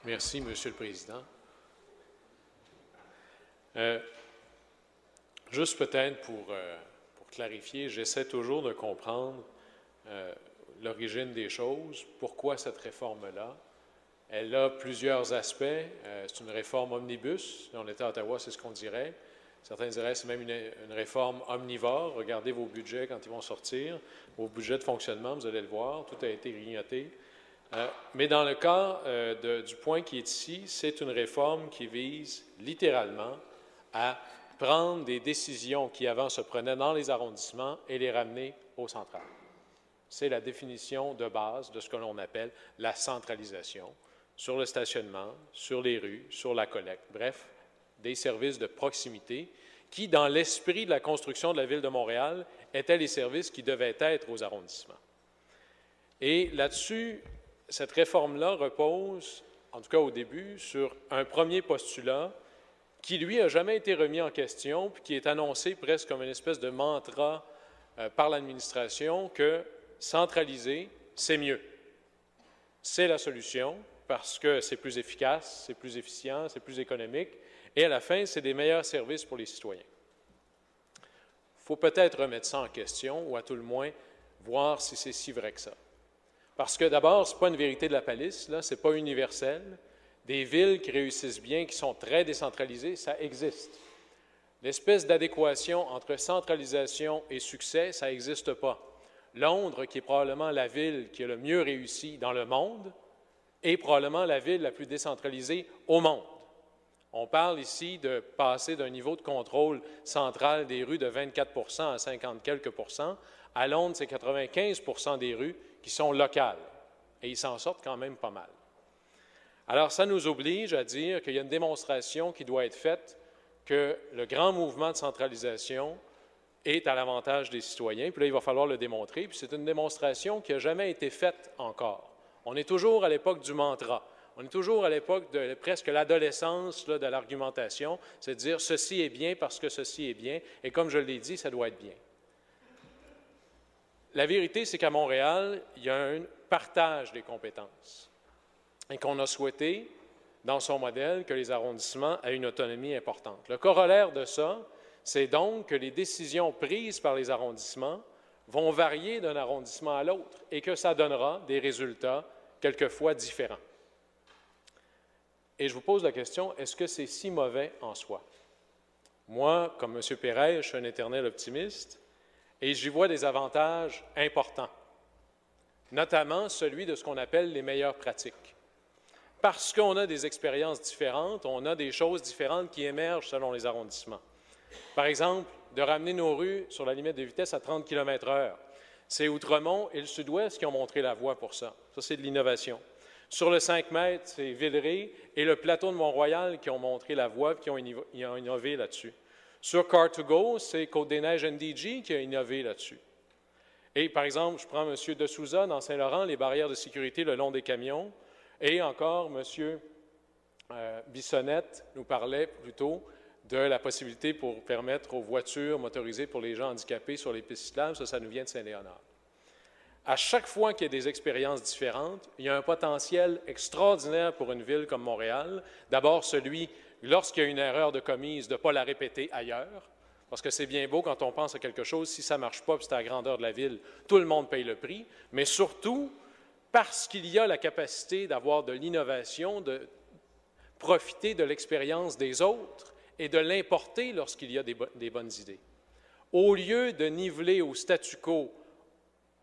Merci, Monsieur le Président. Juste peut-être pour clarifier, j'essaie toujours de comprendre l'origine des choses, pourquoi cette réforme-là. Elle a plusieurs aspects. C'est une réforme omnibus. Si on était à Ottawa, c'est ce qu'on dirait. Certains diraient que c'est même une réforme omnivore. Regardez vos budgets quand ils vont sortir. Vos budgets de fonctionnement, vous allez le voir, tout a été grignoté. Mais dans le cas du point qui est ici, c'est une réforme qui vise littéralement à prendre des décisions qui avant se prenaient dans les arrondissements et les ramener au central. C'est la définition de base de ce que l'on appelle la centralisation sur le stationnement, sur les rues, sur la collecte, bref, des services de proximité qui, dans l'esprit de la construction de la Ville de Montréal, étaient les services qui devaient être aux arrondissements. Et là-dessus, cette réforme-là repose, en tout cas au début, sur un premier postulat qui, lui, n'a jamais été remis en question, puis qui est annoncé presque comme une espèce de mantra par l'administration que centraliser, c'est mieux. C'est la solution parce que c'est plus efficace, c'est plus efficient, c'est plus économique, et à la fin, c'est des meilleurs services pour les citoyens. Il faut peut-être remettre ça en question, ou à tout le moins, voir si c'est si vrai que ça. Parce que d'abord, ce n'est pas une vérité de la palisse, là, ce n'est pas universel. Des villes qui réussissent bien, qui sont très décentralisées, ça existe. L'espèce d'adéquation entre centralisation et succès, ça n'existe pas. Londres, qui est probablement la ville qui a le mieux réussi dans le monde, est probablement la ville la plus décentralisée au monde. On parle ici de passer d'un niveau de contrôle central des rues de 24 à 50 quelques %. À Londres, c'est 95 % des rues qui sont locales. Et ils s'en sortent quand même pas mal. Alors, ça nous oblige à dire qu'il y a une démonstration qui doit être faite que le grand mouvement de centralisation est à l'avantage des citoyens. Puis là, il va falloir le démontrer. Puis c'est une démonstration qui n'a jamais été faite encore. On est toujours à l'époque du mantra. On est toujours à l'époque de presque l'adolescence de l'argumentation, c'est de dire ceci est bien parce que ceci est bien, et comme je l'ai dit, ça doit être bien. La vérité, c'est qu'à Montréal, il y a un partage des compétences et qu'on a souhaité, dans son modèle, que les arrondissements aient une autonomie importante. Le corollaire de ça, c'est donc que les décisions prises par les arrondissements vont varier d'un arrondissement à l'autre et que ça donnera des résultats quelquefois différents. Et je vous pose la question, est-ce que c'est si mauvais en soi? Moi, comme M. Pérez, je suis un éternel optimiste et j'y vois des avantages importants, notamment celui de ce qu'on appelle les meilleures pratiques. Parce qu'on a des expériences différentes, on a des choses différentes qui émergent selon les arrondissements. Par exemple, de ramener nos rues sur la limite de vitesse à 30 km/h. C'est Outremont et le Sud-Ouest qui ont montré la voie pour ça. Ça, c'est de l'innovation. Sur le 5 mètres, c'est Villeray et le plateau de Mont-Royal qui ont montré la voie et qui ont innové là-dessus. Sur Car2Go, c'est Côte-des-Neiges NDG qui a innové là-dessus. Et par exemple, je prends M. De Souza dans Saint-Laurent, les barrières de sécurité le long des camions. Et encore, M. Bissonnette nous parlait plutôt de la possibilité pour permettre aux voitures motorisées pour les gens handicapés sur les pistes cyclables. Ça nous vient de Saint-Léonard. À chaque fois qu'il y a des expériences différentes, il y a un potentiel extraordinaire pour une ville comme Montréal. D'abord, celui, lorsqu'il y a une erreur de commise, de ne pas la répéter ailleurs, parce que c'est bien beau quand on pense à quelque chose, si ça ne marche pas, puis c'est à la grandeur de la ville, tout le monde paye le prix, mais surtout parce qu'il y a la capacité d'avoir de l'innovation, de profiter de l'expérience des autres et de l'importer lorsqu'il y a des bonnes idées. Au lieu de niveler au statu quo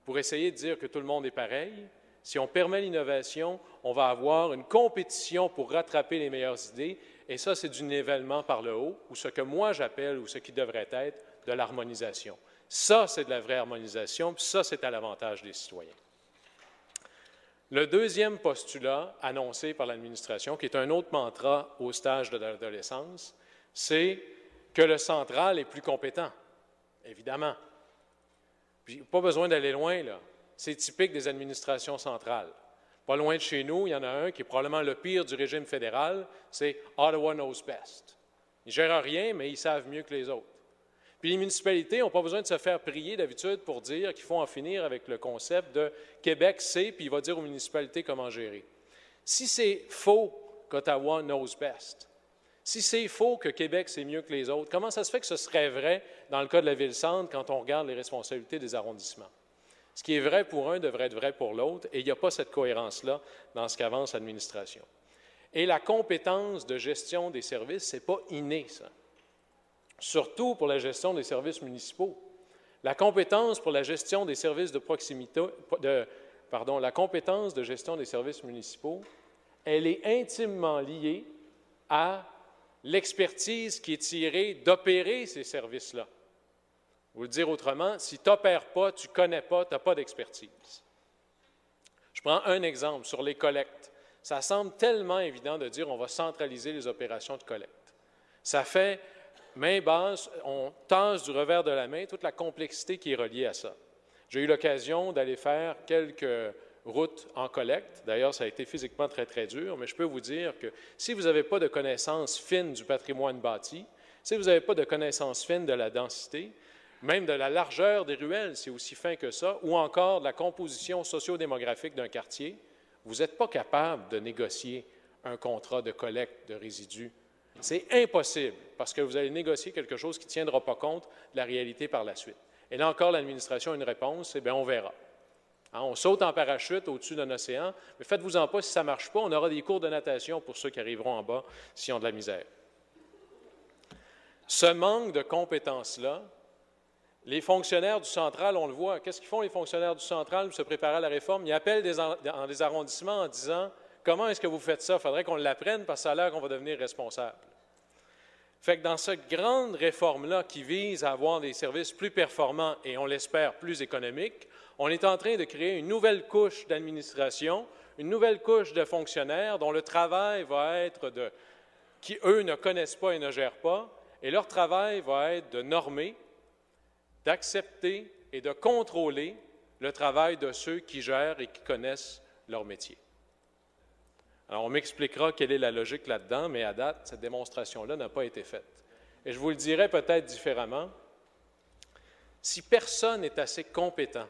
pour essayer de dire que tout le monde est pareil, si on permet l'innovation, on va avoir une compétition pour rattraper les meilleures idées, et ça, c'est du nivellement par le haut, ou ce que moi j'appelle, ou ce qui devrait être, de l'harmonisation. Ça, c'est de la vraie harmonisation, puis ça, c'est à l'avantage des citoyens. Le deuxième postulat annoncé par l'administration, qui est un autre mantra au stage de l'adolescence, c'est que le central est plus compétent, évidemment. Puis, pas besoin d'aller loin, là. C'est typique des administrations centrales. Pas loin de chez nous, il y en a un qui est probablement le pire du régime fédéral, c'est Ottawa knows best. Ils ne gèrent rien, mais ils savent mieux que les autres. Puis les municipalités n'ont pas besoin de se faire prier d'habitude pour dire qu'il faut en finir avec le concept de Québec sait, puis il va dire aux municipalités comment gérer. Si c'est faux qu'Ottawa knows best. Si c'est faux que Québec, c'est mieux que les autres, comment ça se fait que ce serait vrai dans le cas de la Ville-Centre quand on regarde les responsabilités des arrondissements? Ce qui est vrai pour un devrait être vrai pour l'autre, et il n'y a pas cette cohérence-là dans ce qu'avance l'administration. Et la compétence de gestion des services, ce n'est pas inné, ça. Surtout pour la gestion des services municipaux. La compétence pour la gestion des services de proximité, la compétence de gestion des services municipaux, elle est intimement liée à l'expertise qui est tirée d'opérer ces services-là. Vous le dire autrement, si tu n'opères pas, tu ne connais pas, tu n'as pas d'expertise. Je prends un exemple sur les collectes. Ça semble tellement évident de dire on va centraliser les opérations de collecte. Ça fait main basse, on tasse du revers de la main toute la complexité qui est reliée à ça. J'ai eu l'occasion d'aller faire quelques routes en collecte. D'ailleurs, ça a été physiquement très, très dur, mais je peux vous dire que si vous n'avez pas de connaissances fines du patrimoine bâti, si vous n'avez pas de connaissances fines de la densité, même de la largeur des ruelles, c'est aussi fin que ça, ou encore de la composition socio-démographique d'un quartier, vous n'êtes pas capable de négocier un contrat de collecte de résidus. C'est impossible, parce que vous allez négocier quelque chose qui ne tiendra pas compte de la réalité par la suite. Et là encore, l'administration a une réponse, eh bien, on verra. Hein, on saute en parachute au-dessus d'un océan, mais faites-vous-en pas, si ça ne marche pas, on aura des cours de natation pour ceux qui arriveront en bas s'ils ont de la misère. Ce manque de compétences-là, les fonctionnaires du central, on le voit, qu'est-ce qu'ils font les fonctionnaires du central pour se préparer à la réforme? Ils appellent dans des arrondissements en disant « Comment est-ce que vous faites ça? Il faudrait qu'on l'apprenne parce que ça a l'air qu'on va devenir responsable. » Fait que dans cette grande réforme-là qui vise à avoir des services plus performants et, on l'espère, plus économiques, on est en train de créer une nouvelle couche d'administration, une nouvelle couche de fonctionnaires dont le travail va être qui, eux, ne connaissent pas et ne gèrent pas, et leur travail va être de normer, d'accepter et de contrôler le travail de ceux qui gèrent et qui connaissent leur métier. Alors, on m'expliquera quelle est la logique là-dedans, mais à date, cette démonstration-là n'a pas été faite. Et je vous le dirai peut-être différemment. Si personne n'est assez compétent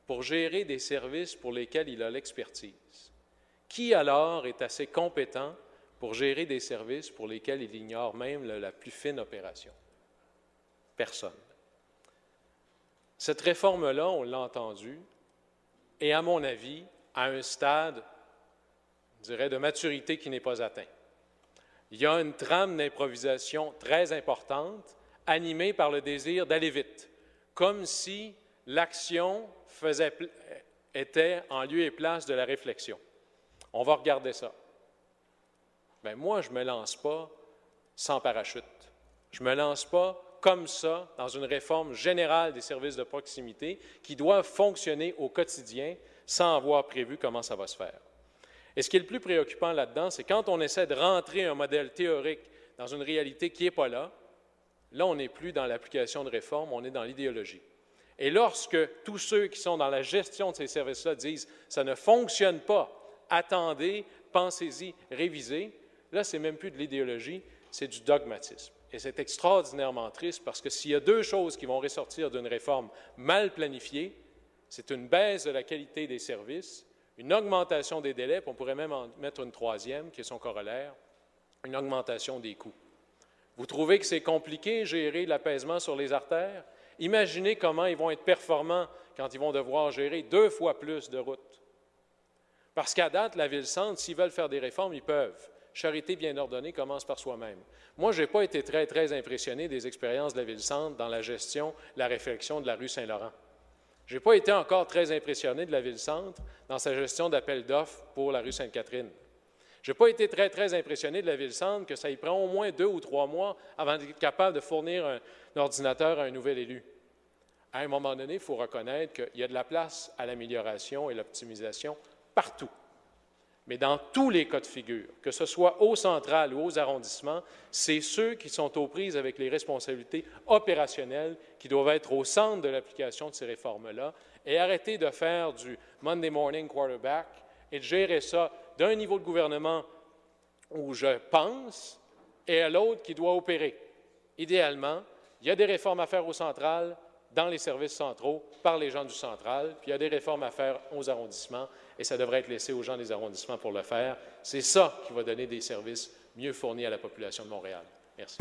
pour gérer des services pour lesquels il a l'expertise, qui alors est assez compétent pour gérer des services pour lesquels il ignore même la plus fine opération? Personne. Cette réforme-là, on l'a entendu, est, à mon avis, à un stade, je dirais, de maturité qui n'est pas atteint. Il y a une trame d'improvisation très importante, animée par le désir d'aller vite, comme si l'action était en lieu et place de la réflexion. On va regarder ça. Bien, moi, je ne me lance pas sans parachute. Je ne me lance pas comme ça dans une réforme générale des services de proximité qui doivent fonctionner au quotidien sans avoir prévu comment ça va se faire. Et ce qui est le plus préoccupant là-dedans, c'est quand on essaie de rentrer un modèle théorique dans une réalité qui n'est pas là, là, on n'est plus dans l'application de réforme, on est dans l'idéologie. Et lorsque tous ceux qui sont dans la gestion de ces services-là disent « ça ne fonctionne pas, attendez, pensez-y, révisez », là, ce n'est même plus de l'idéologie, c'est du dogmatisme. Et c'est extraordinairement triste parce que s'il y a deux choses qui vont ressortir d'une réforme mal planifiée, c'est une baisse de la qualité des services, une augmentation des délais, puis on pourrait même en mettre une troisième, qui est son corollaire, une augmentation des coûts. Vous trouvez que c'est compliqué gérer l'apaisement sur les artères? Imaginez comment ils vont être performants quand ils vont devoir gérer 2 fois plus de routes. Parce qu'à date, la Ville-Centre, s'ils veulent faire des réformes, ils peuvent. Charité bien ordonnée commence par soi-même. Moi, je n'ai pas été très, très impressionné des expériences de la Ville-Centre dans la gestion, la réflexion de la rue Saint-Laurent. Je n'ai pas été encore très impressionné de la Ville-Centre dans sa gestion d'appel d'offres pour la rue Sainte-Catherine. Je n'ai pas été très, très impressionné de la Ville-Centre que ça y prend au moins 2 ou 3 mois avant d'être capable de fournir un ordinateur à un nouvel élu. À un moment donné, il faut reconnaître qu'il y a de la place à l'amélioration et l'optimisation partout. Mais dans tous les cas de figure, que ce soit au central ou aux arrondissements, c'est ceux qui sont aux prises avec les responsabilités opérationnelles qui doivent être au centre de l'application de ces réformes-là et arrêter de faire du Monday morning quarterback et de gérer ça d'un niveau de gouvernement où je pense et à l'autre qui doit opérer. Idéalement, il y a des réformes à faire au central, dans les services centraux par les gens du central, puis il y a des réformes à faire aux arrondissements, et ça devrait être laissé aux gens des arrondissements pour le faire. C'est ça qui va donner des services mieux fournis à la population de Montréal. Merci.